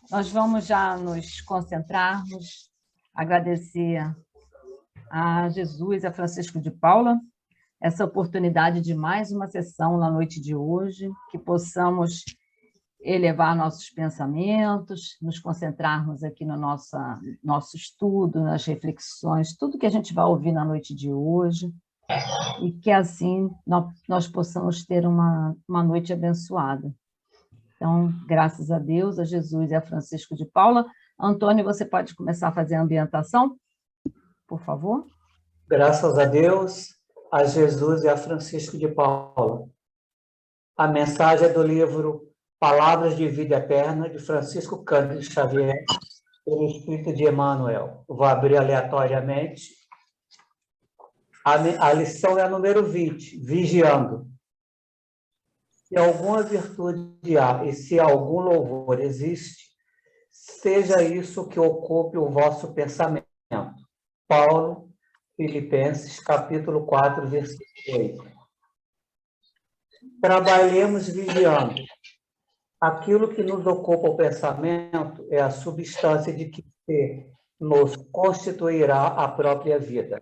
Nós vamos já nos concentrarmos, agradecer a Jesus, a Francisco de Paula, essa oportunidade de mais uma sessão na noite de hoje, que possamos elevar nossos pensamentos, nos concentrarmos aqui no nosso estudo, nas reflexões, tudo que a gente vai ouvir na noite de hoje, e que assim nós possamos ter uma noite abençoada. Então, graças a Deus, a Jesus e a Francisco de Paula. Antônio, você pode começar a fazer a ambientação, por favor? Graças a Deus, a Jesus e a Francisco de Paula. A mensagem é do livro Palavras de Vida Eterna, de Francisco Cândido Xavier, pelo Espírito de Emmanuel. Vou abrir aleatoriamente. A lição é a número 20, Vigiando. Se alguma virtude há e se algum louvor existe, seja isso que ocupe o vosso pensamento. Paulo, Filipenses, capítulo 4, versículo 8. Trabalhemos vigiando. Aquilo que nos ocupa o pensamento é a substância de que nos constituirá a própria vida.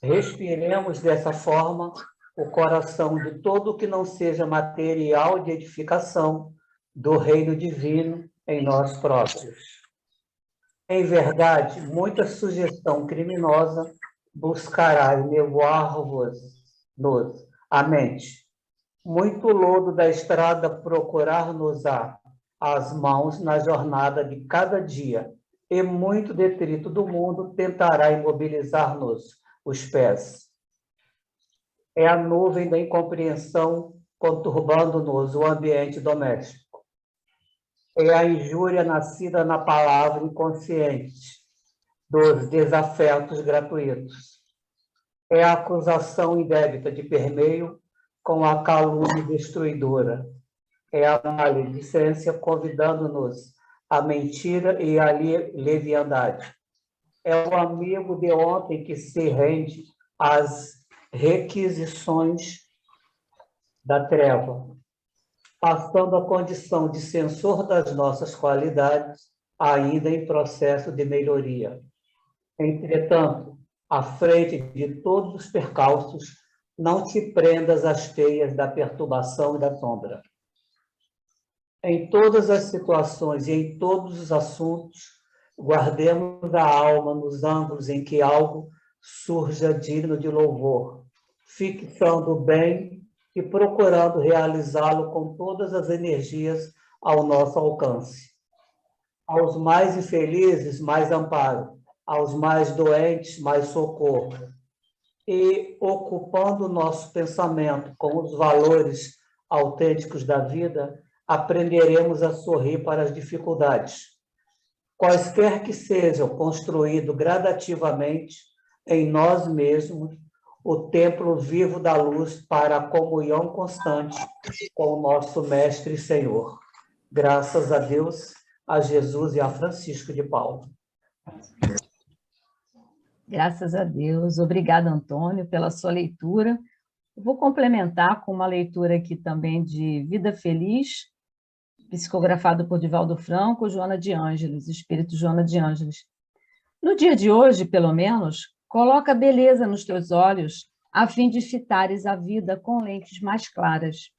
Respiremos dessa forma o coração de todo o que não seja material de edificação do reino divino em nós próprios. Em verdade, muita sugestão criminosa buscará levar-vos à mente. Muito lodo da estrada procurar-nos-á as mãos na jornada de cada dia, e muito detrito do mundo tentará imobilizar-nos os pés. É a nuvem da incompreensão conturbando-nos o ambiente doméstico. É a injúria nascida na palavra inconsciente dos desafetos gratuitos. É a acusação indébita de permeio com a calúnia destruidora. É a maledicência convidando-nos à mentira e à leviandade. É o amigo de ontem que se rende às requisições da treva, passando a condição de censor das nossas qualidades, ainda em processo de melhoria. Entretanto, à frente de todos os percalços, não te prendas às teias da perturbação e da sombra. Em todas as situações e em todos os assuntos, guardemos a alma nos ângulos em que algo surja digno de louvor, fixando o bem e procurando realizá-lo com todas as energias ao nosso alcance. Aos mais infelizes, mais amparo. Aos mais doentes, mais socorro. E, ocupando o nosso pensamento com os valores autênticos da vida, aprenderemos a sorrir para as dificuldades, quaisquer que sejam, construído gradativamente em nós mesmos o templo vivo da luz para a comunhão constante com o nosso Mestre e Senhor. Graças a Deus, a Jesus e a Francisco de Paula. Graças a Deus. Obrigada, Antônio, pela sua leitura. Eu vou complementar com uma leitura aqui também de Vida Feliz, psicografado por Divaldo Franco, Joana de Ângeles, Espírito Joana de Ângeles. No dia de hoje, pelo menos, coloca beleza nos teus olhos, a fim de fitares a vida com lentes mais claras.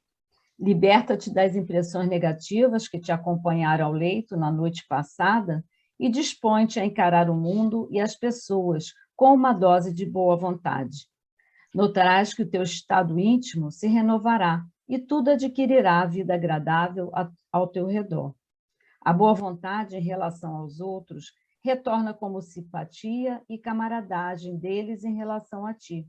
Liberta-te das impressões negativas que te acompanharam ao leito na noite passada e dispõe-te a encarar o mundo e as pessoas com uma dose de boa vontade. Notarás que o teu estado íntimo se renovará e tudo adquirirá a vida agradável ao teu redor. A boa vontade em relação aos outros retorna como simpatia e camaradagem deles em relação a ti.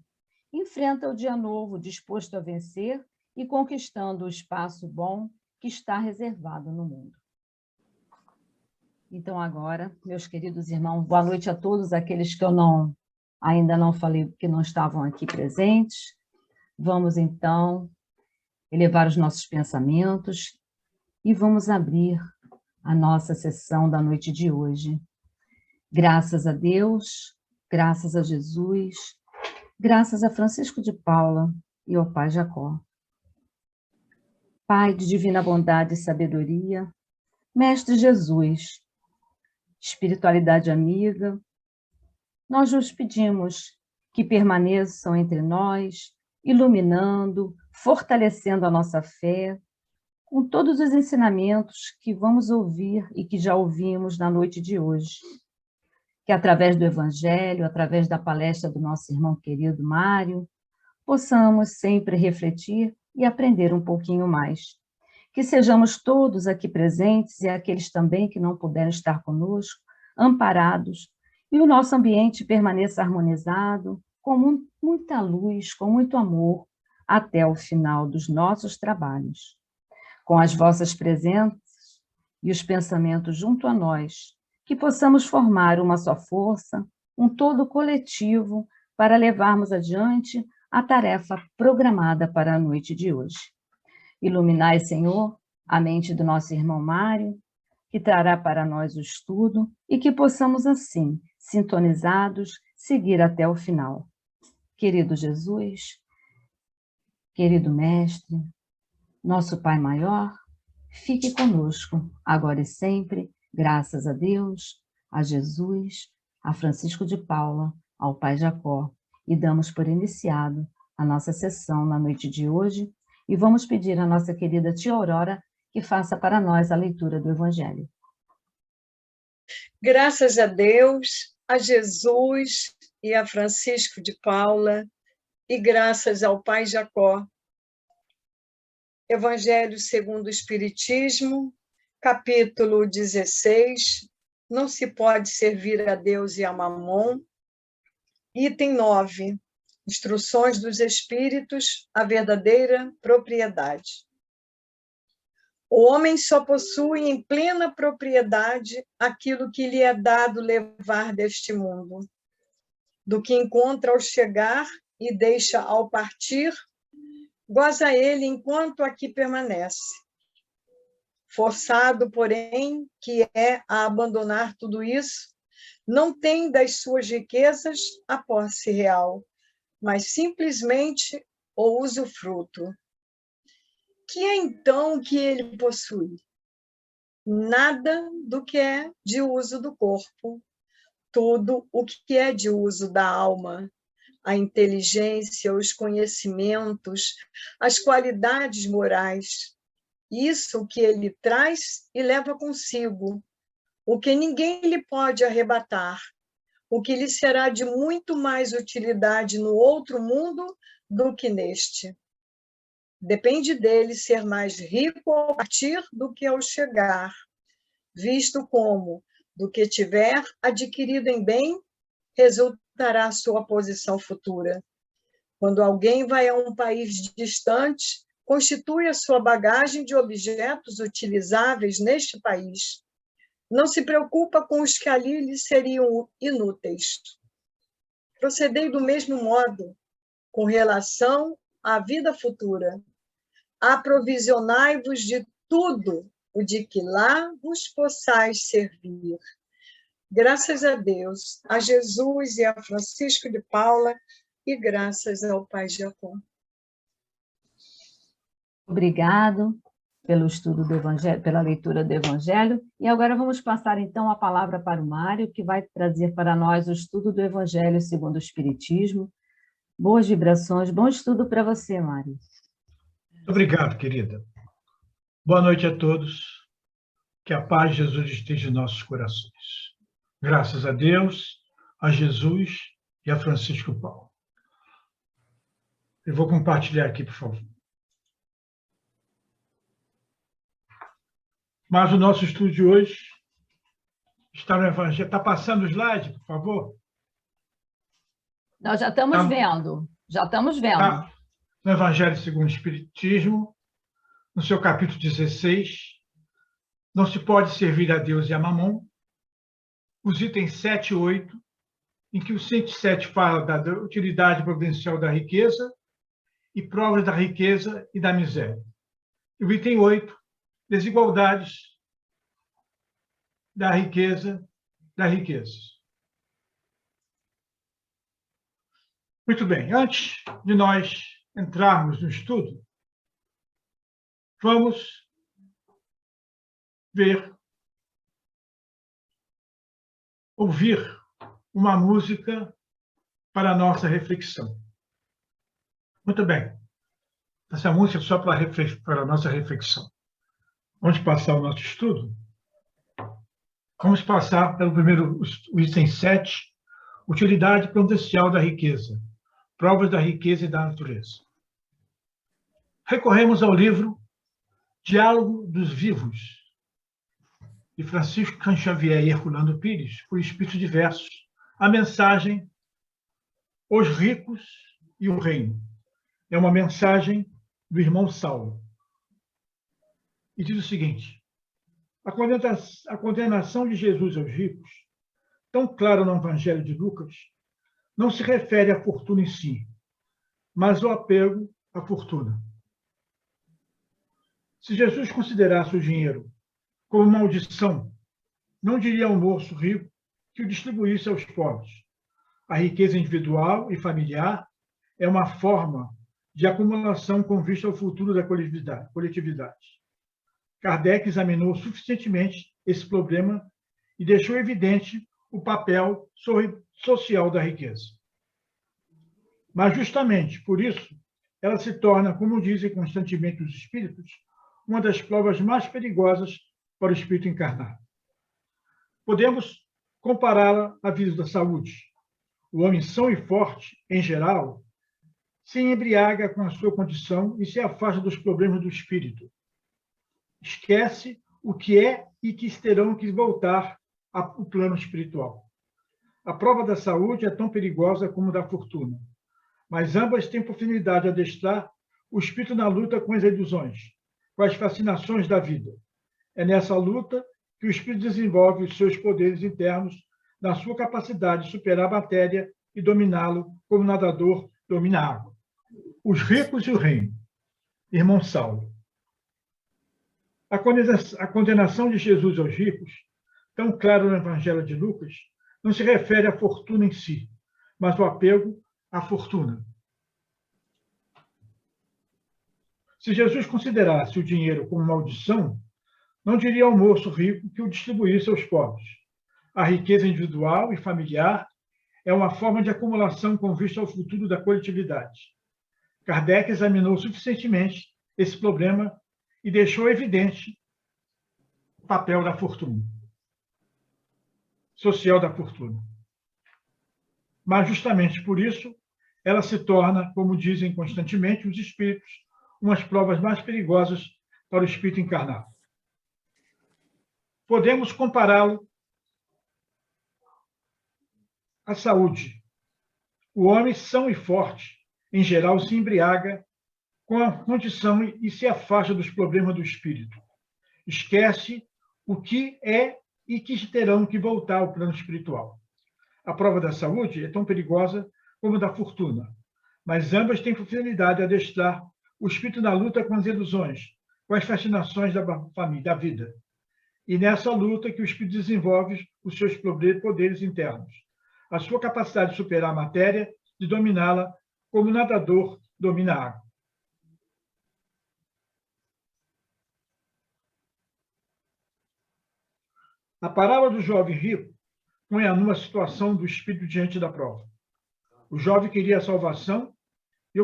Enfrenta o dia novo disposto a vencer e conquistando o espaço bom que está reservado no mundo. Então agora, meus queridos irmãos, boa noite a todos aqueles que eu ainda não falei, que não estavam aqui presentes. Vamos então elevar os nossos pensamentos e vamos abrir a nossa sessão da noite de hoje. Graças a Deus, graças a Jesus, graças a Francisco de Paula e ao Pai Jacó. Pai de divina bondade e sabedoria, Mestre Jesus, espiritualidade amiga, nós nos pedimos que permaneçam entre nós, iluminando, fortalecendo a nossa fé, com todos os ensinamentos que vamos ouvir e que já ouvimos na noite de hoje. Que através do Evangelho, através da palestra do nosso irmão querido Mário, possamos sempre refletir e aprender um pouquinho mais. Que sejamos todos aqui presentes e aqueles também que não puderam estar conosco, amparados, e o nosso ambiente permaneça harmonizado, com muita luz, com muito amor, até o final dos nossos trabalhos. Com as vossas presenças e os pensamentos junto a nós, que possamos formar uma só força, um todo coletivo, para levarmos adiante a tarefa programada para a noite de hoje. Iluminai, Senhor, a mente do nosso irmão Mário, que trará para nós o estudo e que possamos, assim, sintonizados, seguir até o final. Querido Jesus, querido Mestre, nosso Pai Maior, fique conosco, agora e sempre, graças a Deus, a Jesus, a Francisco de Paula, ao Pai Jacó, e damos por iniciado a nossa sessão na noite de hoje, e vamos pedir à nossa querida tia Aurora que faça para nós a leitura do Evangelho. Graças a Deus, a Jesus e a Francisco de Paula, e graças ao Pai Jacó. Evangelho segundo o Espiritismo, capítulo 16, não se pode servir a Deus e a Mamon. Item 9, instruções dos Espíritos, a verdadeira propriedade. O homem só possui em plena propriedade aquilo que lhe é dado levar deste mundo. Do que encontra ao chegar e deixa ao partir, goza ele enquanto aqui permanece. Forçado, porém, que é a abandonar tudo isso, não tem das suas riquezas a posse real, mas simplesmente o usufruto. Que é então que ele possui? Nada do que é de uso do corpo, tudo o que é de uso da alma, a inteligência, os conhecimentos, as qualidades morais. Isso que ele traz e leva consigo, o que ninguém lhe pode arrebatar, o que lhe será de muito mais utilidade no outro mundo do que neste. Depende dele ser mais rico ao partir do que ao chegar, visto como, do que tiver adquirido em bem, resultará sua posição futura. Quando alguém vai a um país distante, constitui a sua bagagem de objetos utilizáveis neste país. Não se preocupa com os que ali lhe seriam inúteis. Procedei do mesmo modo, com relação à vida futura. Aprovisionai-vos de tudo o de que lá vos possais servir. Graças a Deus, a Jesus e a Francisco de Paula, e graças ao Pai Jacó. Obrigado pelo estudo do Evangelho, pela leitura do Evangelho, e agora vamos passar então a palavra para o Mário, que vai trazer para nós o estudo do Evangelho segundo o Espiritismo. Boas vibrações, bom estudo para você, Mário. Obrigado, querida. Boa noite a todos. Que a paz de Jesus esteja em nossos corações. Graças a Deus, a Jesus e a Francisco Paulo. Eu vou compartilhar aqui, por favor. Mas o nosso estudo de hoje está no Evangelho. Está passando o slide, por favor? Nós já estamos vendo. Já estamos vendo. Tá. No Evangelho segundo o Espiritismo, no seu capítulo 16, não se pode servir a Deus e a Mamon, os itens 7 e 8, em que o 107 fala da utilidade providencial da riqueza e provas da riqueza e da miséria. E o item 8, desigualdades da riqueza, das riquezas. Muito bem, antes de nós entrarmos no estudo, vamos ver ouvir uma música para a nossa reflexão. Muito bem. Essa música é só para a nossa reflexão. Vamos passar o nosso estudo? Vamos passar pelo primeiro, o item 7, utilidade potencial da riqueza, provas da riqueza e da natureza. Recorremos ao livro Diálogo dos Vivos, de Francisco Xavier e Herculano Pires, por Espíritos Diversos, a mensagem Os Ricos e o Reino. É uma mensagem do irmão Saulo. E diz o seguinte: a condenação de Jesus aos ricos, tão clara no Evangelho de Lucas, não se refere à fortuna em si, mas ao apego à fortuna. Se Jesus considerasse o dinheiro como maldição, não diria ao moço rico que o distribuísse aos pobres. A riqueza individual e familiar é uma forma de acumulação com vista ao futuro da coletividade. Kardec examinou suficientemente esse problema e deixou evidente o papel social da riqueza. Mas, justamente por isso, ela se torna, como dizem constantemente os espíritos, uma das provas mais perigosas para o espírito encarnado. Podemos compará-la à vida da saúde. O homem são e forte, em geral, se embriaga com a sua condição e se afasta dos problemas do espírito. Esquece o que é e que terão que voltar ao plano espiritual. A prova da saúde é tão perigosa como da fortuna, mas ambas têm por finalidade adestrar o espírito na luta com as ilusões, com as fascinações da vida. É nessa luta que o espírito desenvolve os seus poderes internos na sua capacidade de superar a matéria e dominá-lo como o nadador domina a água. Os ricos e o reino. Irmão Saulo. A condenação de Jesus aos ricos, tão claro no Evangelho de Lucas, não se refere à fortuna em si, mas ao apego à fortuna. Se Jesus considerasse o dinheiro como maldição, não diria ao moço rico que o distribuísse aos pobres. A riqueza individual e familiar é uma forma de acumulação com vista ao futuro da coletividade. Kardec examinou suficientemente esse problema e deixou evidente o papel da fortuna, social da fortuna. Mas, justamente por isso, ela se torna, como dizem constantemente os espíritos, umas provas mais perigosas para o espírito encarnado. Podemos compará-lo à saúde. O homem são e forte, em geral, se embriaga com a condição e se afasta dos problemas do espírito. Esquece o que é e que terão que voltar ao plano espiritual. A prova da saúde é tão perigosa como a da fortuna, mas ambas têm por finalidade adestrar o espírito na luta com as ilusões, com as fascinações da família, da vida. E nessa luta que o espírito desenvolve os seus poderes internos, a sua capacidade de superar a matéria, de dominá-la como o nadador domina a água. A parábola do jovem rico põe-a numa situação do espírito diante da prova. O jovem queria a salvação e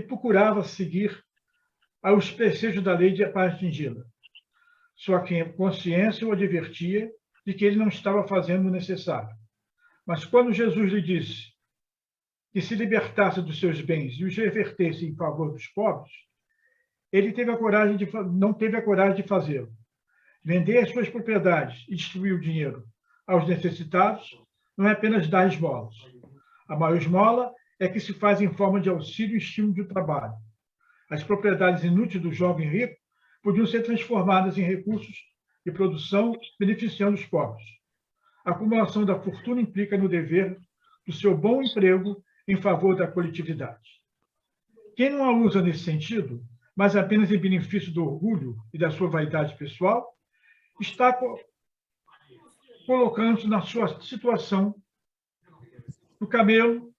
procurava seguir aos preceitos da lei para atingi-la. Sua consciência o advertia de que ele não estava fazendo o necessário. Mas quando Jesus lhe disse que se libertasse dos seus bens e os revertesse em favor dos pobres, ele não teve a coragem de fazê-lo. Vender as suas propriedades e distribuir o dinheiro aos necessitados não é apenas dar esmolas. A maior esmola é que se faz em forma de auxílio e estímulo de trabalho. As propriedades inúteis do jovem rico podiam ser transformadas em recursos de produção beneficiando os pobres. A acumulação da fortuna implica no dever do seu bom emprego em favor da coletividade. Quem não a usa nesse sentido, mas apenas em benefício do orgulho e da sua vaidade pessoal, está colocando-se na sua situação do camelo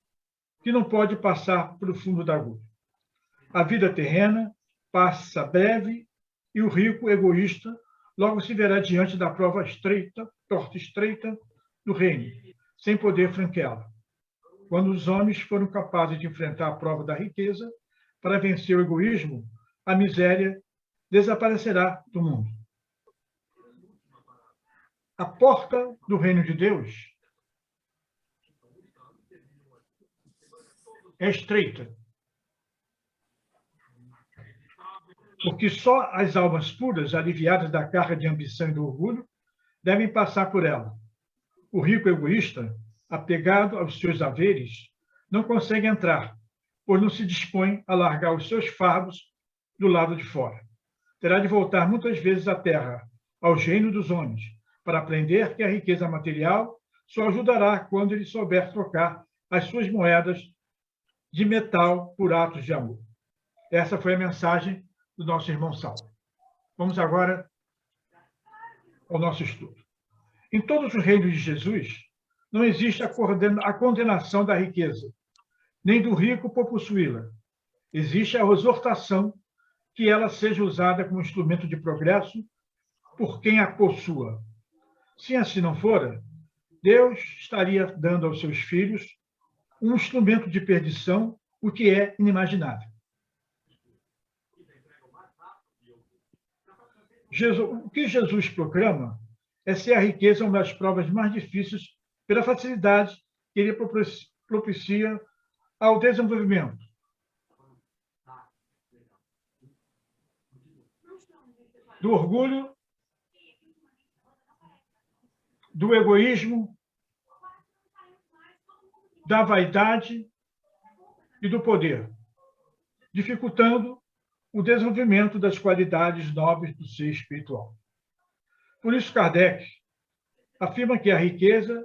que não pode passar pelo fundo da agulha. A vida terrena passa breve e o rico, egoísta, logo se verá diante da prova torta estreita do reino, sem poder franqueá-la. Quando os homens foram capazes de enfrentar a prova da riqueza, para vencer o egoísmo, a miséria desaparecerá do mundo. A porta do reino de Deus é estreita, porque só as almas puras, aliviadas da carga de ambição e do orgulho, devem passar por ela. O rico egoísta, apegado aos seus haveres, não consegue entrar, pois não se dispõe a largar os seus fardos do lado de fora. Terá de voltar muitas vezes à terra, ao reino dos homens, para aprender que a riqueza material só ajudará quando ele souber trocar as suas moedas de metal por atos de amor. Essa foi a mensagem do nosso irmão Saulo. Vamos agora ao nosso estudo. Em todos os reinos de Jesus, não existe a condenação da riqueza, nem do rico por possuí-la. Existe a exortação que ela seja usada como instrumento de progresso por quem a possua. Se assim não fora, Deus estaria dando aos seus filhos um instrumento de perdição, o que é inimaginável. O que Jesus proclama é ser a riqueza uma das provas mais difíceis pela facilidade que ele propicia ao desenvolvimento. Do orgulho, do egoísmo, da vaidade e do poder, dificultando o desenvolvimento das qualidades nobres do ser espiritual. Por isso, Kardec afirma que a riqueza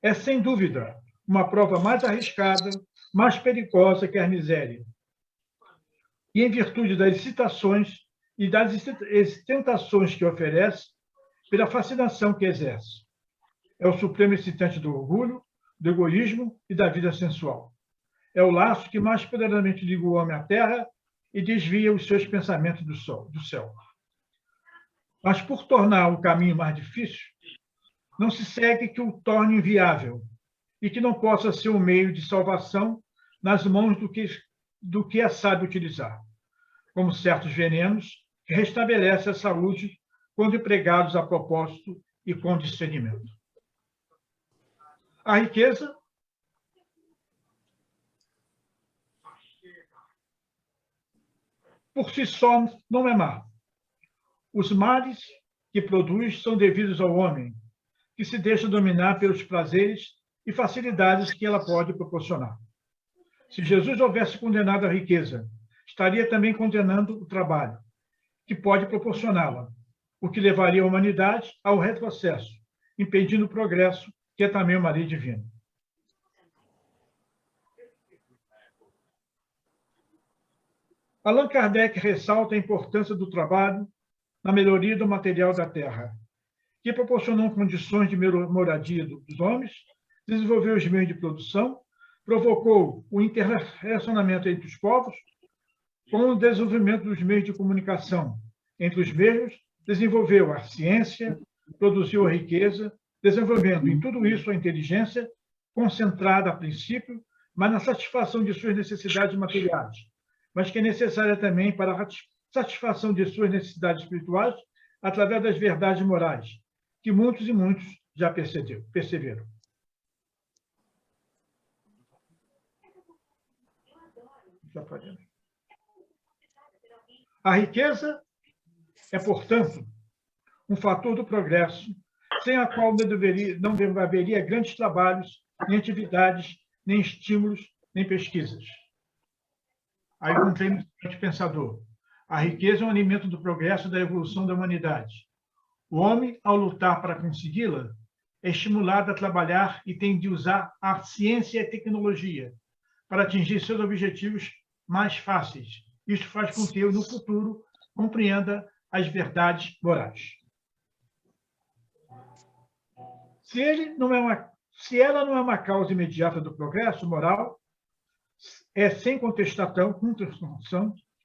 é, sem dúvida, uma prova mais arriscada, mais perigosa que a miséria. E, em virtude das excitações e das tentações que oferece, pela fascinação que exerce. É o supremo excitante do orgulho, do egoísmo e da vida sensual. É o laço que mais poderosamente liga o homem à terra e desvia os seus pensamentos do céu. Mas, por tornar o caminho mais difícil, não se segue que o torne inviável e que não possa ser um meio de salvação nas mãos do que é sábio utilizar, como certos venenos que restabelecem a saúde quando empregados a propósito e com discernimento. A riqueza por si só não é má. Os males que produz são devidos ao homem, que se deixa dominar pelos prazeres e facilidades que ela pode proporcionar. Se Jesus houvesse condenado a riqueza, estaria também condenando o trabalho, que pode proporcioná-la, o que levaria a humanidade ao retrocesso, impedindo o progresso, que é também uma lei divina. Allan Kardec ressalta a importância do trabalho na melhoria do material da terra, que proporcionou condições de moradia dos homens, desenvolveu os meios de produção, provocou o interrelacionamento entre os povos, com o desenvolvimento dos meios de comunicação entre os mesmos, desenvolveu a ciência, produziu a riqueza, desenvolvendo em tudo isso a inteligência, concentrada a princípio, mas na satisfação de suas necessidades materiais, mas que é necessária também para a satisfação de suas necessidades espirituais através das verdades morais, que muitos e muitos já perceberam. A riqueza é, portanto, um fator do progresso, sem a qual não haveria grandes trabalhos, nem atividades, nem estímulos, nem pesquisas. Aí encontrei no pensador. A riqueza é um alimento do progresso e da evolução da humanidade. O homem, ao lutar para consegui-la, é estimulado a trabalhar e tem de usar a ciência e a tecnologia para atingir seus objetivos mais fáceis. Isso faz com que eu, no futuro, compreenda as verdades morais. Se ela não é uma causa imediata do progresso moral, é sem contestação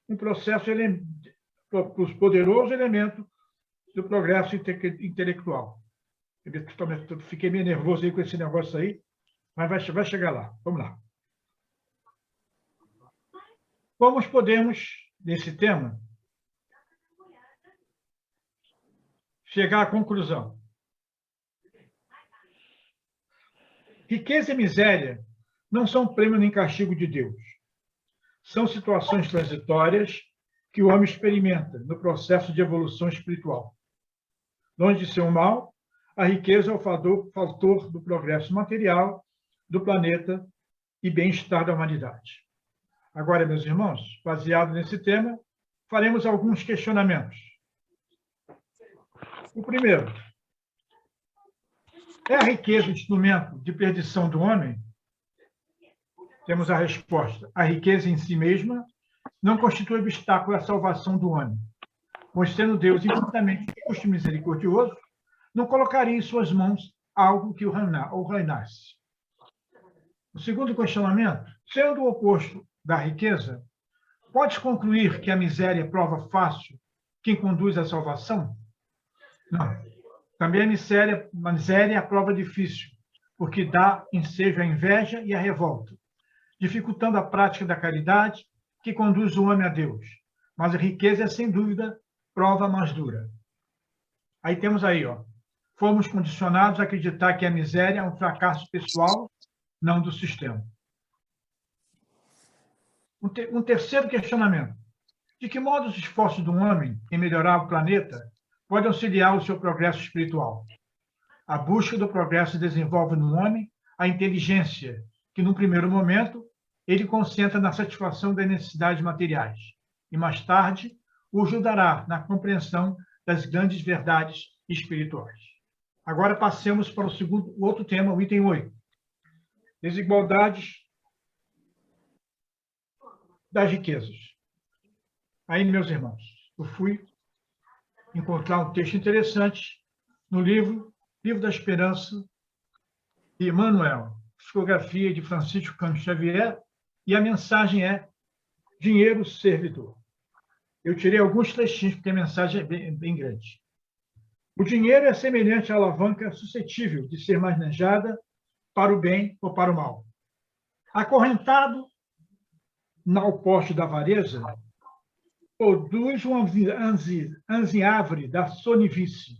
um processo poderoso elemento do progresso intelectual. Eu fiquei meio nervoso aí com esse negócio aí, mas vai chegar lá. Vamos lá. Como podemos, nesse tema, chegar à conclusão? Riqueza e miséria não são prêmio nem castigo de Deus. São situações transitórias que o homem experimenta no processo de evolução espiritual. Longe de ser um mal, a riqueza é o fator do progresso material do planeta e bem-estar da humanidade. Agora, meus irmãos, baseado nesse tema, faremos alguns questionamentos. O primeiro: é a riqueza instrumento de perdição do homem? Temos a resposta: a riqueza em si mesma não constitui obstáculo à salvação do homem, pois, sendo Deus infinitamente justo e misericordioso, não colocaria em suas mãos algo que o reinasse. O segundo questionamento: sendo o oposto da riqueza, pode-se concluir que a miséria é prova fácil quem conduz à salvação? Não. Também a miséria é a prova difícil, porque dá ensejo à inveja e à revolta, dificultando a prática da caridade que conduz o homem a Deus. Mas a riqueza é, sem dúvida, prova mais dura. Aí temos aí, fomos condicionados a acreditar que a miséria é um fracasso pessoal, não do sistema. Um terceiro questionamento: de que modo os esforços do homem em melhorar o planeta podem auxiliar o seu progresso espiritual? A busca do progresso desenvolve no homem a inteligência, que, num primeiro momento, ele concentra na satisfação das necessidades materiais, e mais tarde o ajudará na compreensão das grandes verdades espirituais. Agora passemos para o outro tema, o item 8. Desigualdades das riquezas. Aí, meus irmãos, eu fui encontrar um texto interessante no livro da Esperança, de Emmanuel, psicografia de Francisco Cândido Xavier, e a mensagem é: dinheiro servidor. Eu tirei alguns trechinhos, porque a mensagem é bem grande. O dinheiro é semelhante à alavanca suscetível de ser manejada para o bem ou para o mal. Acorrentado ao poste da avareza, produz um ansiavre da sonivice.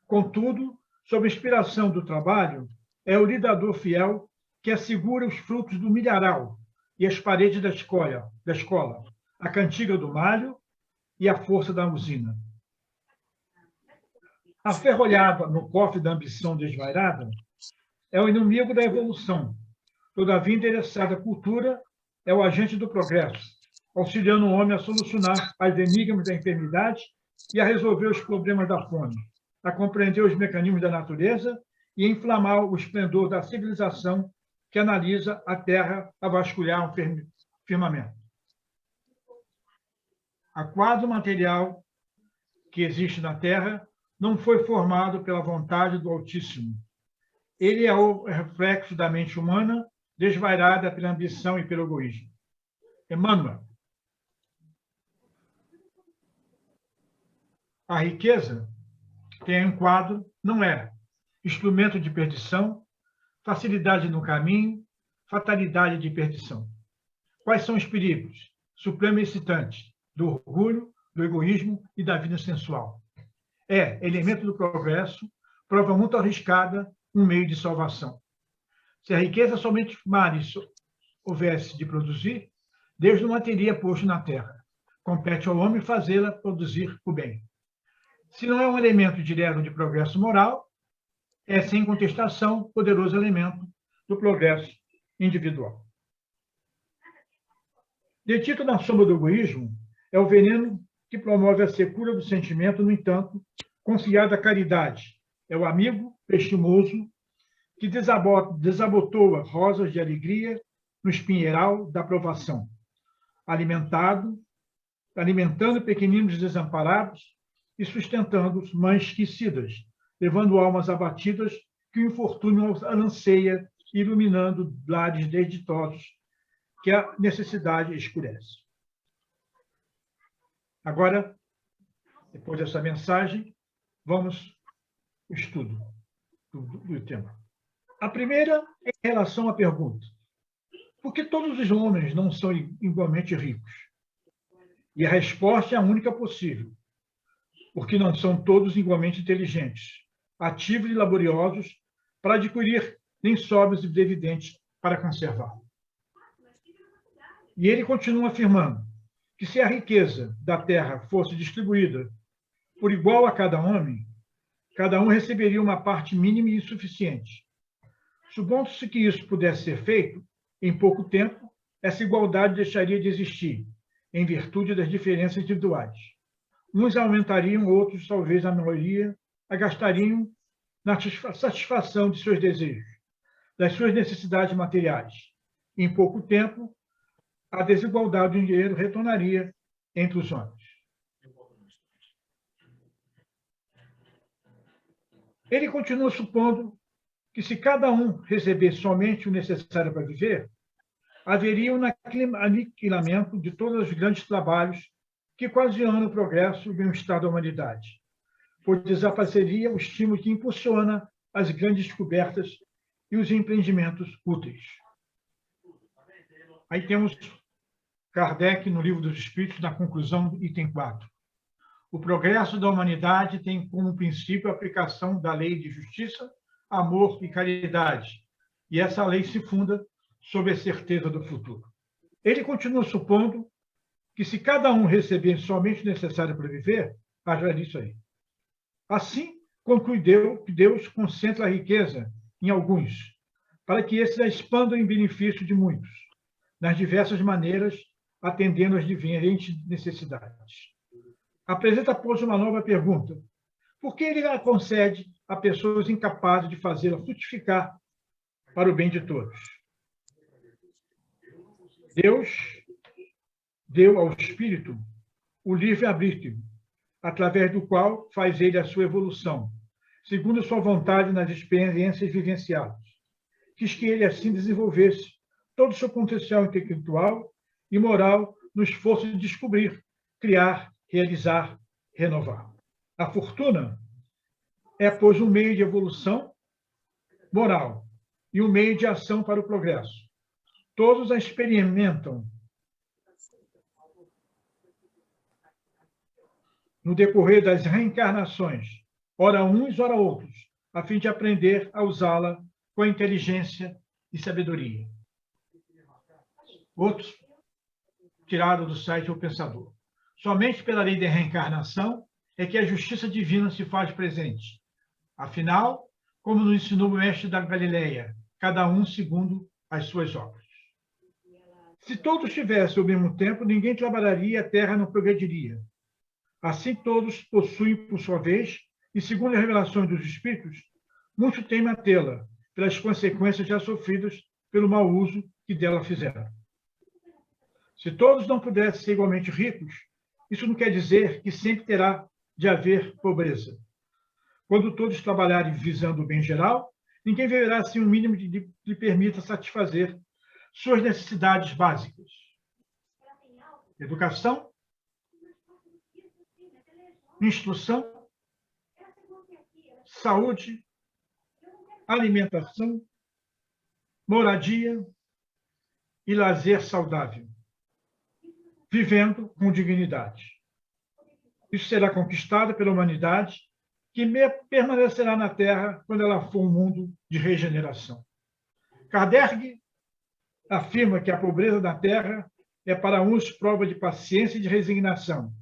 Contudo, sob inspiração do trabalho, é o lidador fiel que assegura os frutos do milharal e as paredes da escola, a cantiga do malho e a força da usina. Aferrolhada no cofre da ambição desvairada, é o inimigo da evolução. Todavia, interessada à cultura, é o agente do progresso, auxiliando o homem a solucionar as enigmas da enfermidade e a resolver os problemas da fome, a compreender os mecanismos da natureza e a inflamar o esplendor da civilização que analisa a Terra a vasculhar um firmamento. A quadro material que existe na Terra não foi formado pela vontade do Altíssimo. Ele é o reflexo da mente humana, desvairada pela ambição e pelo egoísmo. Emmanuel. A riqueza tem um quadro, não é instrumento de perdição, facilidade no caminho, fatalidade de perdição. Quais são os perigos? Supremo excitante do orgulho, do egoísmo e da vida sensual. É elemento do progresso, prova muito arriscada, um meio de salvação. Se a riqueza somente mares houvesse de produzir, Deus não a teria posto na terra. Compete ao homem fazê-la produzir o bem. Se não é um elemento direto de progresso moral, é, sem contestação, poderoso elemento do progresso individual. Detido na sombra do egoísmo, é o veneno que promove a secura do sentimento, no entanto, conciliado à caridade. É o amigo prestimoso que desabotoa rosas de alegria no espinheiral da provação, alimentando pequeninos desamparados e sustentando mães esquecidas, levando almas abatidas que o infortúnio alanceia, iluminando lares desditosos que a necessidade escurece. Agora, depois dessa mensagem, Vamos ao estudo do tema. A primeira é em relação à pergunta: por que todos os homens não são igualmente ricos? E a resposta é a única possível: porque não são todos igualmente inteligentes, ativos e laboriosos para adquirir, nem sóbrios e previdentes para conservar. E ele continua afirmando que se a riqueza da terra fosse distribuída por igual a cada homem, cada um receberia uma parte mínima e insuficiente. Supondo-se que isso pudesse ser feito, em pouco tempo, essa igualdade deixaria de existir, em virtude das diferenças individuais. Uns aumentariam, outros, talvez a maioria, a gastariam na satisfação de seus desejos, das suas necessidades materiais. Em pouco tempo, a desigualdade do dinheiro retornaria entre os homens. Ele continua supondo que, se cada um recebesse somente o necessário para viver, haveria um aniquilamento de todos os grandes trabalhos que ocasionam o progresso e o bem-estar da humanidade, pois desapareceria o estímulo que impulsiona as grandes descobertas e os empreendimentos úteis. Aí temos Kardec, no Livro dos Espíritos, na conclusão, item 4. O progresso da humanidade tem como princípio a aplicação da lei de justiça, amor e caridade, e essa lei se funda sobre a certeza do futuro. Ele continua supondo que, se cada um receber somente o necessário para viver, haverá isso aí. Assim, conclui que Deus concentra a riqueza em alguns, para que esses a expandam em benefício de muitos, nas diversas maneiras, atendendo às diferentes necessidades. Apresenta, pois, uma nova pergunta: por que ele a concede a pessoas incapazes de fazê-la frutificar para o bem de todos? Deus deu ao espírito o livre-arbítrio, através do qual faz ele a sua evolução, segundo a sua vontade nas experiências vivenciadas. Quis que ele assim desenvolvesse todo o seu potencial intelectual e moral no esforço de descobrir, criar, realizar, renovar. A fortuna é, pois, um meio de evolução moral e um meio de ação para o progresso. Todos a experimentam no decorrer das reencarnações, ora uns, ora outros, a fim de aprender a usá-la com inteligência e sabedoria. Outros, tirado do site O Pensador. Somente pela lei da reencarnação é que a justiça divina se faz presente. Afinal, como nos ensinou o mestre da Galileia, cada um segundo as suas obras. Se todos tivessem ao mesmo tempo, ninguém trabalharia e a terra não progrediria. Assim, todos possuem, por sua vez, e segundo as revelações dos Espíritos, muito temem a tê-la, pelas consequências já sofridas pelo mau uso que dela fizeram. Se todos não pudessem ser igualmente ricos, isso não quer dizer que sempre terá de haver pobreza. Quando todos trabalharem visando o bem geral, ninguém viverá sem um mínimo que lhe permita satisfazer suas necessidades básicas. Educação, instrução, saúde, alimentação, moradia e lazer saudável, vivendo com dignidade. Isso será conquistado pela humanidade, que permanecerá na Terra quando ela for um mundo de regeneração. Kardec afirma que a pobreza da Terra é para uns prova de paciência e de resignação,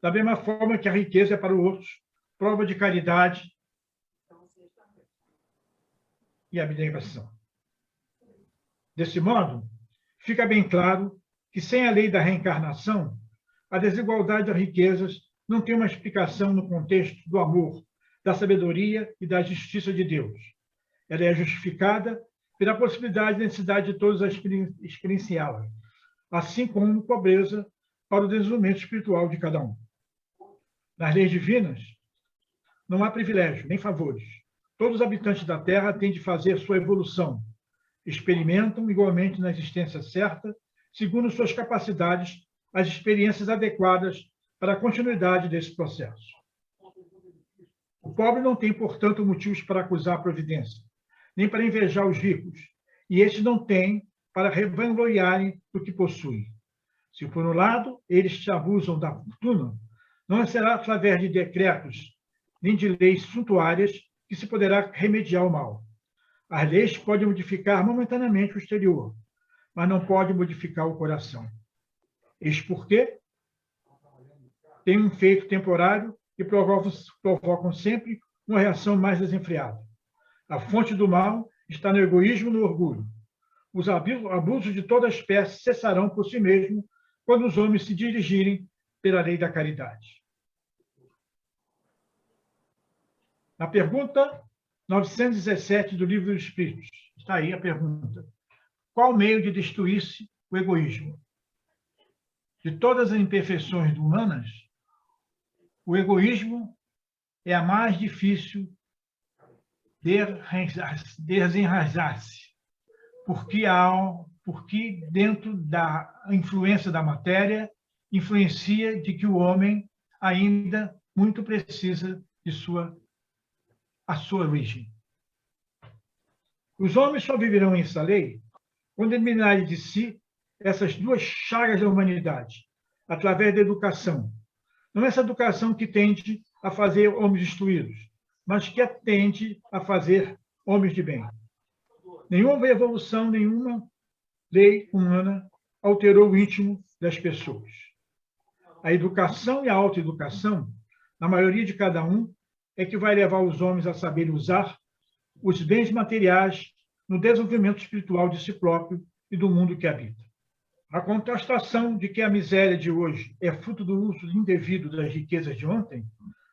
da mesma forma que a riqueza é para outros prova de caridade e abnegação. Desse modo, fica bem claro que, sem a lei da reencarnação, a desigualdade das riquezas não tem uma explicação no contexto do amor, da sabedoria e da justiça de Deus. Ela é justificada pela possibilidade e necessidade de todos a experienciá-la, assim como pobreza para o desenvolvimento espiritual de cada um. Nas leis divinas, não há privilégio nem favores. Todos os habitantes da Terra têm de fazer sua evolução, experimentam igualmente na existência certa, segundo suas capacidades, as experiências adequadas para a continuidade desse processo. O pobre não tem, portanto, motivos para acusar a providência, nem para invejar os ricos, e estes não têm para vangloriarem do que possuem. Se, por um lado, eles abusam da fortuna, não será através de decretos nem de leis suntuárias que se poderá remediar o mal. As leis podem modificar momentaneamente o exterior, mas não podem modificar o coração. Eis porque têm um efeito temporário e provocam sempre uma reação mais desenfreada. A fonte do mal está no egoísmo e no orgulho. Os abusos de toda espécie cessarão por si mesmos quando os homens se dirigirem pela lei da caridade. Na pergunta 917 do Livro dos Espíritos, está aí a pergunta. Qual o meio de destruir-se o egoísmo? De todas as imperfeições humanas, o egoísmo é a mais difícil de desenraizar-se, porque dentro da influência da matéria, influencia de que o homem ainda muito precisa de a sua origem. Os homens só viverão essa lei quando eliminarem de si essas duas chagas da humanidade, através da educação. Não essa educação que tende a fazer homens instruídos, mas que tende a fazer homens de bem. Nenhuma evolução, nenhuma lei humana alterou o íntimo das pessoas. A educação e a autoeducação, na maioria de cada um, é que vai levar os homens a saber usar os bens materiais no desenvolvimento espiritual de si próprio e do mundo que habita. A contestação de que a miséria de hoje é fruto do uso indevido das riquezas de ontem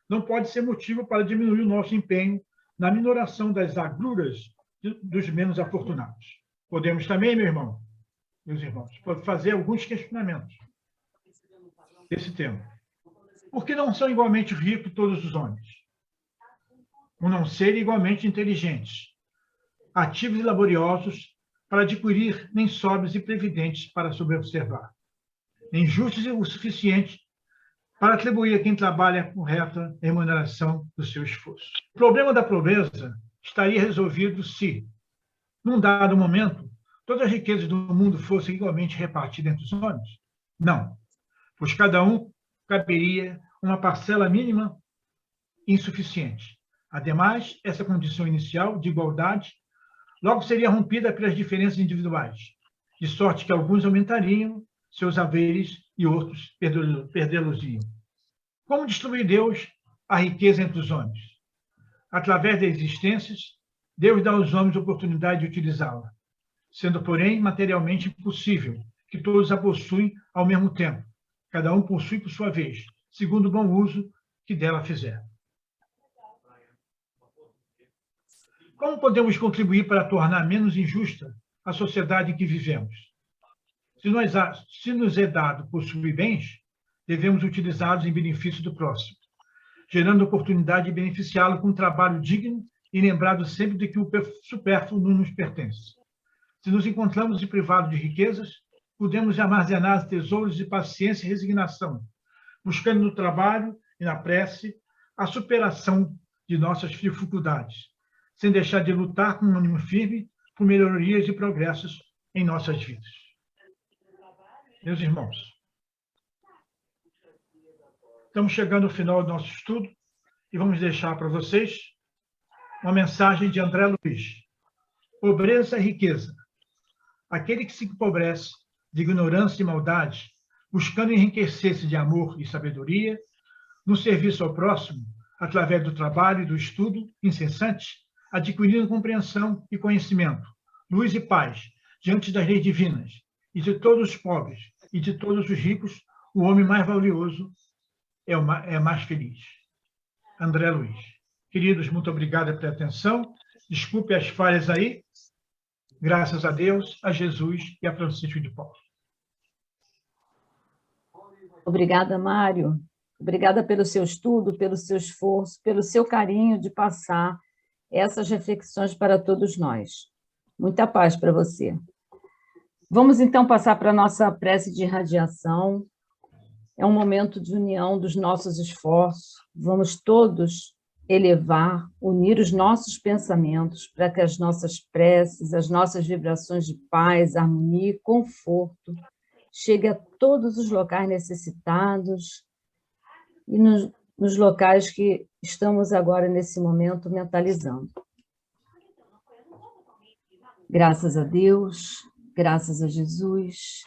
não pode ser motivo para diminuir o nosso empenho na minoração das agruras dos menos afortunados. Podemos também, meus irmãos, fazer alguns questionamentos desse tema. Por que não são igualmente ricos todos os homens? Por não serem igualmente inteligentes, ativos e laboriosos para adquirir nem sóbrios e previdentes para sobreobservar, nem justos o suficiente para atribuir a quem trabalha a correta remuneração do seu esforço. O problema da pobreza estaria resolvido se, num dado momento, todas as riquezas do mundo fossem igualmente repartidas entre os homens? Não, pois cada um caberia uma parcela mínima insuficiente. Ademais, essa condição inicial de igualdade logo seria rompida pelas diferenças individuais, de sorte que alguns aumentariam seus haveres e outros perdê-los-iam. Como destruir Deus a riqueza entre os homens? Através das existências, Deus dá aos homens a oportunidade de utilizá-la, sendo, porém, materialmente impossível que todos a possuem ao mesmo tempo. Cada um possui por sua vez, segundo o bom uso que dela fizer. Como podemos contribuir para tornar menos injusta a sociedade em que vivemos? Se nos é dado possuir bens, devemos utilizá-los em benefício do próximo, gerando oportunidade de beneficiá-lo com um trabalho digno e lembrado sempre de que o supérfluo não nos pertence. Se nos encontramos privados de riquezas, podemos armazenar tesouros de paciência e resignação, buscando no trabalho e na prece a superação de nossas dificuldades, sem deixar de lutar com um ânimo firme por melhorias e progressos em nossas vidas. Meus irmãos, estamos chegando ao final do nosso estudo e vamos deixar para vocês uma mensagem de André Luiz. Pobreza é riqueza. Aquele que se empobrece de ignorância e maldade, buscando enriquecer-se de amor e sabedoria, no serviço ao próximo, através do trabalho e do estudo incessante, adquirindo compreensão e conhecimento, luz e paz, diante das leis divinas, e de todos os pobres e de todos os ricos, o homem mais valioso é mais feliz. André Luiz. Queridos, muito obrigado pela atenção. Desculpe as falhas aí. Graças a Deus, a Jesus e a Francisco de Paulo. Obrigada, Mário. Obrigada pelo seu estudo, pelo seu esforço, pelo seu carinho de passar essas reflexões para todos nós. Muita paz para você. Vamos, então, passar para a nossa prece de irradiação. É um momento de união dos nossos esforços. Vamos todos elevar, unir os nossos pensamentos para que as nossas preces, as nossas vibrações de paz, harmonia e conforto cheguem a todos os locais necessitados e nos locais que estamos agora, nesse momento, mentalizando. Graças a Deus, graças a Jesus,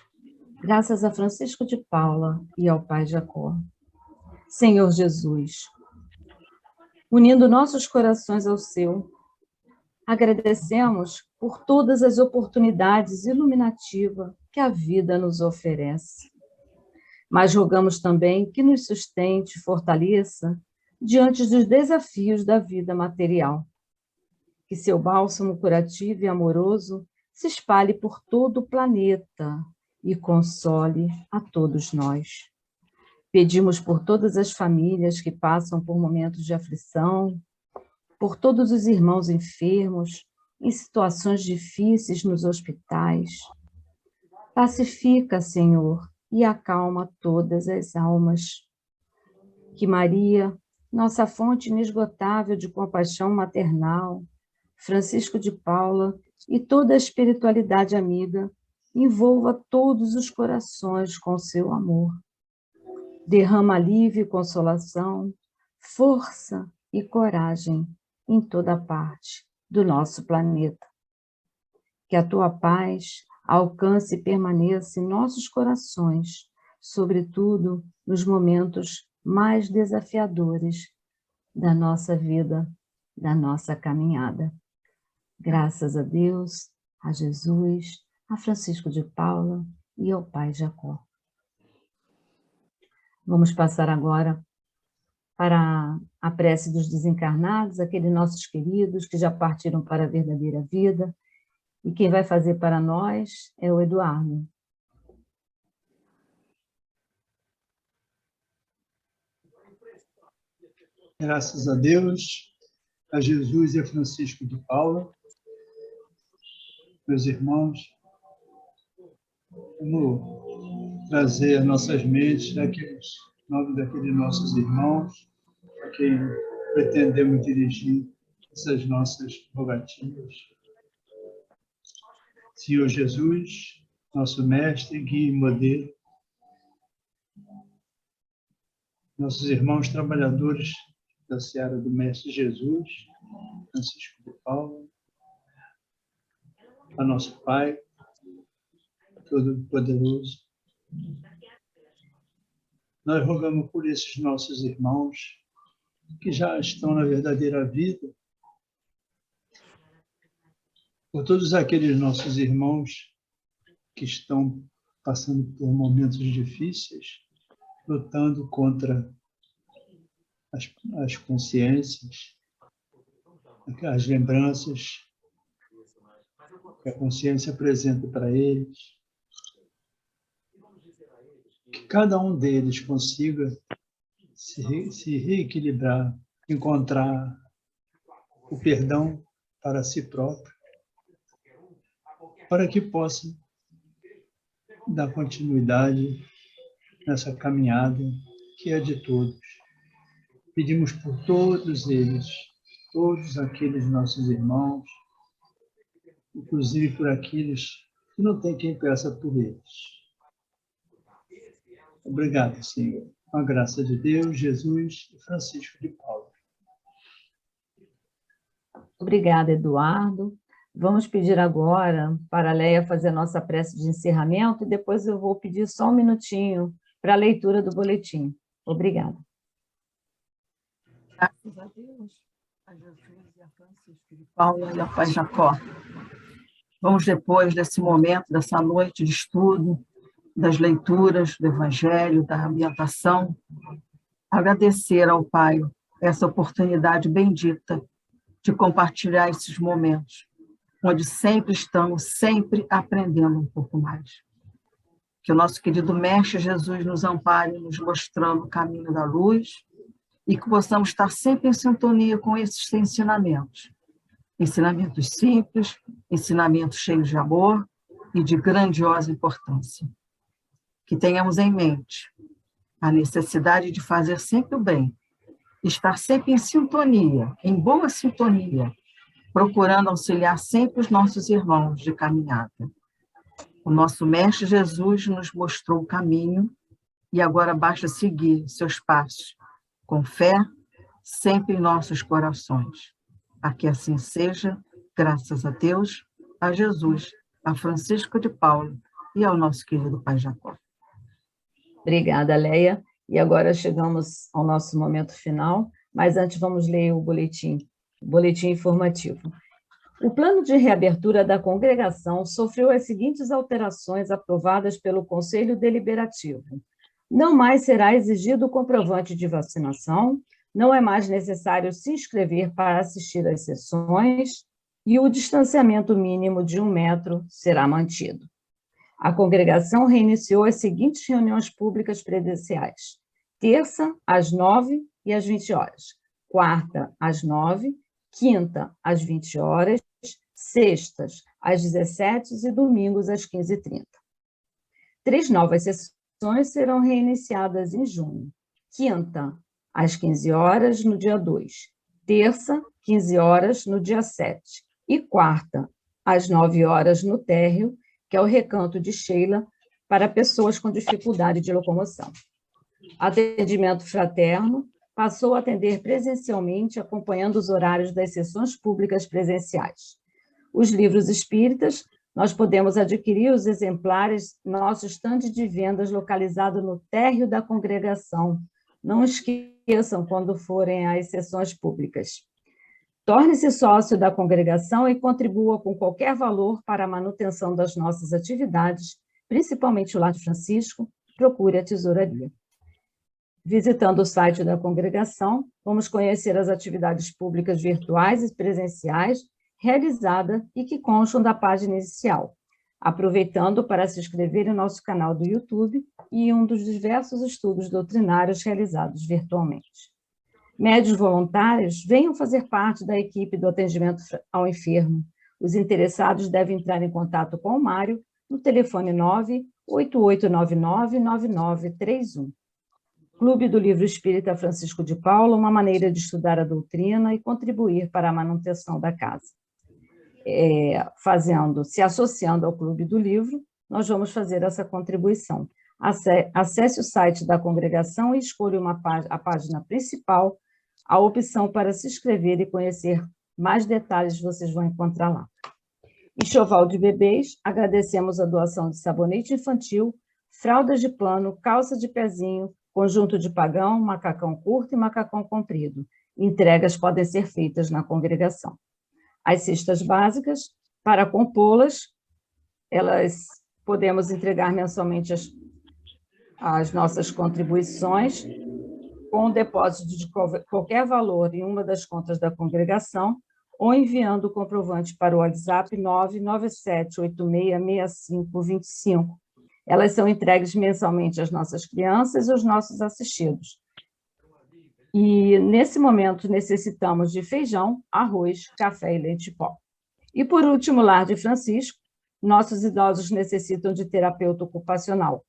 graças a Francisco de Paula e ao Pai Jacó. Senhor Jesus, unindo nossos corações ao seu, agradecemos por todas as oportunidades iluminativas que a vida nos oferece. Mas rogamos também que nos sustente e fortaleça diante dos desafios da vida material. Que seu bálsamo curativo e amoroso se espalhe por todo o planeta e console a todos nós. Pedimos por todas as famílias que passam por momentos de aflição, por todos os irmãos enfermos, em situações difíceis nos hospitais. Pacifica, Senhor, e acalma todas as almas. Que Maria, nossa fonte inesgotável de compaixão maternal, Francisco de Paula e toda a espiritualidade amiga, envolva todos os corações com seu amor. Derrama alívio e consolação, força e coragem em toda parte do nosso planeta. Que a tua paz alcance e permaneça em nossos corações, sobretudo nos momentos mais desafiadores da nossa vida, da nossa caminhada. Graças a Deus, a Jesus, a Francisco de Paula e ao Pai Jacó. Vamos passar agora para a prece dos desencarnados, aqueles nossos queridos que já partiram para a verdadeira vida, e quem vai fazer para nós é o Eduardo. Graças a Deus, a Jesus e a Francisco de Paula, meus irmãos, vamos trazer às nossas mentes o nome daqueles nossos irmãos, a quem pretendemos dirigir essas nossas rogativas. Senhor Jesus, nosso mestre, guia e modelo, nossos irmãos trabalhadores da seara do Mestre Jesus, Francisco de Paula, a nosso Pai, Todo-Poderoso. Nós rogamos por esses nossos irmãos que já estão na verdadeira vida, por todos aqueles nossos irmãos que estão passando por momentos difíceis, lutando contra as consciências, as lembranças que a consciência apresenta para eles. Que cada um deles consiga se reequilibrar, encontrar o perdão para si próprio, para que possa dar continuidade nessa caminhada que é de todos. Pedimos por todos eles, todos aqueles nossos irmãos, inclusive por aqueles que não tem quem peça por eles. Obrigado, Senhor. Com a graça de Deus, Jesus e Francisco de Paula. Obrigada, Eduardo. Vamos pedir agora para a Leia fazer a nossa prece de encerramento e depois eu vou pedir só um minutinho para a leitura do boletim. Obrigada. Graças a Deus, a Jesus e a Francisco de Paula e ao Pai Jacó. Vamos, depois desse momento, dessa noite de estudo, das leituras do Evangelho, da ambientação, agradecer ao Pai essa oportunidade bendita de compartilhar esses momentos, onde sempre estamos, sempre aprendendo um pouco mais. Que o nosso querido Mestre Jesus nos ampare, nos mostrando o caminho da luz, e que possamos estar sempre em sintonia com esses ensinamentos. Ensinamentos simples, ensinamentos cheios de amor e de grandiosa importância. Que tenhamos em mente a necessidade de fazer sempre o bem estar sempre em sintonia, em boa sintonia, procurando auxiliar sempre os nossos irmãos de caminhada. O nosso Mestre Jesus nos mostrou o caminho e agora basta seguir seus passos, com fé, sempre em nossos corações. A que assim seja, graças a Deus, a Jesus, a Francisco de Paula e ao nosso querido Pai Jacó. Obrigada, Leia. E agora chegamos ao nosso momento final, mas antes vamos ler o boletim informativo. O plano de reabertura da congregação sofreu as seguintes alterações aprovadas pelo Conselho Deliberativo. Não mais será exigido o comprovante de vacinação, não é mais necessário se inscrever para assistir às sessões e o distanciamento mínimo de 1 metro será mantido. A congregação reiniciou as seguintes reuniões públicas presenciais: terça, às 9 e às 20 horas, quarta, às 9, quinta, às 20 horas, sextas, às 17 e domingos, às 15h30. 3 novas sessões serão reiniciadas em junho. Quinta, às 15 horas, no dia 2. Terça, 15 horas, no dia 7. E quarta, às 9 horas, no térreo, que é o Recanto de Sheila, para pessoas com dificuldade de locomoção. Atendimento fraterno passou a atender presencialmente, acompanhando os horários das sessões públicas presenciais. Os livros espíritas, nós podemos adquirir os exemplares no nosso estande de vendas localizado no térreo da congregação. Não esqueçam quando forem às sessões públicas. Torne-se sócio da congregação e contribua com qualquer valor para a manutenção das nossas atividades, principalmente o Lar de Francisco. Procure a tesouraria. Visitando o site da congregação, vamos conhecer as atividades públicas virtuais e presenciais realizadas e que constam da página inicial, aproveitando para se inscrever em nosso canal do YouTube e em um dos diversos estudos doutrinários realizados virtualmente. Médios voluntários, venham fazer parte da equipe do atendimento ao enfermo. Os interessados devem entrar em contato com o Mário no telefone 98899-9931. Clube do Livro Espírita Francisco de Paula, uma maneira de estudar a doutrina e contribuir para a manutenção da casa. Se associando ao Clube do Livro, nós vamos fazer essa contribuição. Acesse o site da congregação e escolha a página principal. A opção para se inscrever e conhecer mais detalhes vocês vão encontrar lá. Enxoval de bebês, agradecemos a doação de sabonete infantil, fraldas de pano, calça de pezinho, conjunto de pagão, macacão curto e macacão comprido. Entregas podem ser feitas na congregação. As cestas básicas, para compô-las, podemos entregar mensalmente as nossas contribuições, com o depósito de qualquer valor em uma das contas da congregação, ou enviando o comprovante para o WhatsApp 997866525. Elas são entregues mensalmente às nossas crianças e aos nossos assistidos. E, nesse momento, necessitamos de feijão, arroz, café e leite em pó. E, por último, Lar de Francisco, nossos idosos necessitam de terapeuta ocupacional.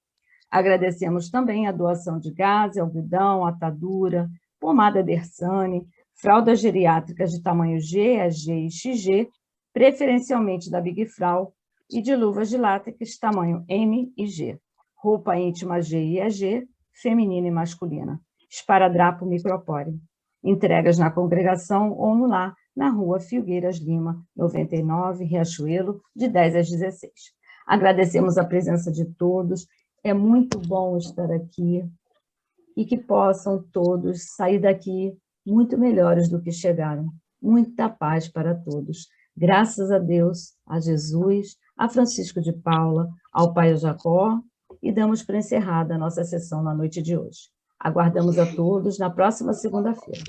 Agradecemos também a doação de gaze, algodão, atadura, pomada Dersane, fraldas geriátricas de tamanho G, AG e XG, preferencialmente da Big Frau, e de luvas de látex tamanho M e G, roupa íntima G e AG, feminina e masculina, esparadrapo micropore. Entregas na congregação ou no lar, na rua Filgueiras Lima, 99, Riachuelo, de 10 às 16. Agradecemos a presença de todos. É muito bom estar aqui e que possam todos sair daqui muito melhores do que chegaram. Muita paz para todos. Graças a Deus, a Jesus, a Francisco de Paula, ao Pai Jacó, e damos por encerrada a nossa sessão na noite de hoje. Aguardamos a todos na próxima segunda-feira.